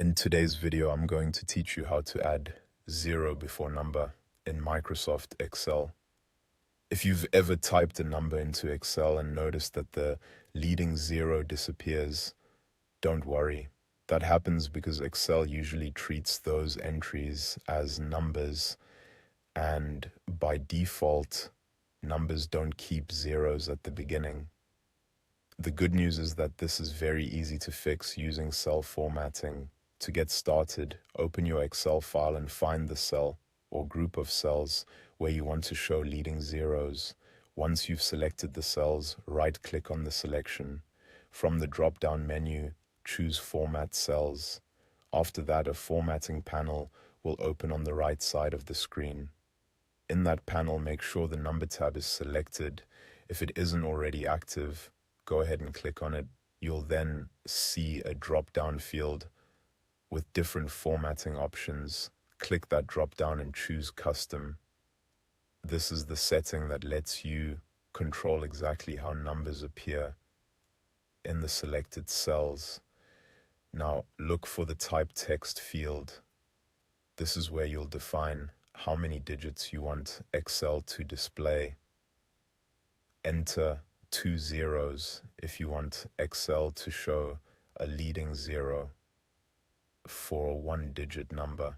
In today's video, I'm going to teach you how to add zero before number in Microsoft Excel. If you've ever typed a number into Excel and noticed that the leading zero disappears, don't worry. That happens because Excel usually treats those entries as numbers, and by default, numbers don't keep zeros at the beginning. The good news is that this is very easy to fix using cell formatting. To get started, open your Excel file and find the cell or group of cells where you want to show leading zeros. Once you've selected the cells, right-click on the selection. From the drop-down menu, choose Format Cells. After that, a formatting panel will open on the right side of the screen. In that panel, make sure the number tab is selected. If it isn't already active, go ahead and click on it. You'll then see a drop-down field with different formatting options. Click that drop-down and choose Custom. This is the setting that lets you control exactly how numbers appear in the selected cells. Now, look for the Type Text field. This is where you'll define how many digits you want Excel to display. Enter 2 zeros if you want Excel to show a leading zero. For a 1-digit number,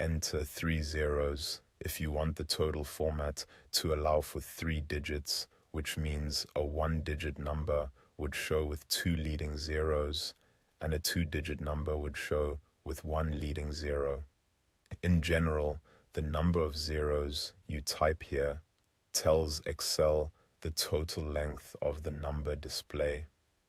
enter 3 zeros if you want the total format to allow for 3 digits, which means a 1-digit number would show with 2 leading zeros, and a 2-digit number would show with 1 leading zero. In general, the number of zeros you type here tells Excel the total length of the number display.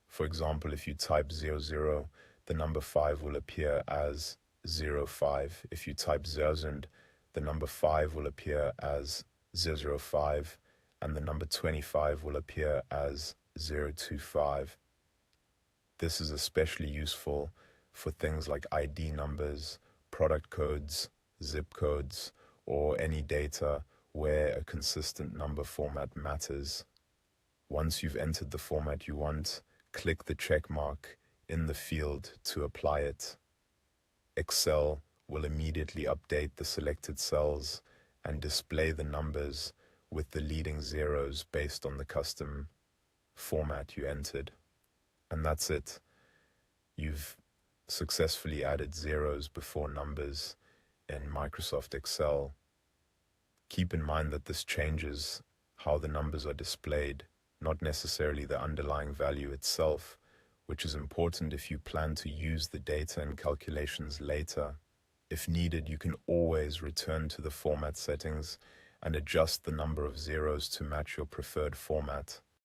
For example, if you type 00, the number 5 will appear as 05. If you type 1000, the number 5 will appear as 005, and the number 25 will appear as 025. This is especially useful for things like ID numbers, product codes, zip codes, or any data where a consistent number format matters. Once you've entered the format you want, click the check mark in the field to apply it. Excel will immediately update the selected cells and display the numbers with the leading zeros based on the custom format you entered. And that's it. You've successfully added zeros before numbers in Microsoft Excel. Keep in mind that this changes how the numbers are displayed, not necessarily the underlying value itself, which is important if you plan to use the data and calculations later. If needed, you can always return to the format settings and adjust the number of zeros to match your preferred format.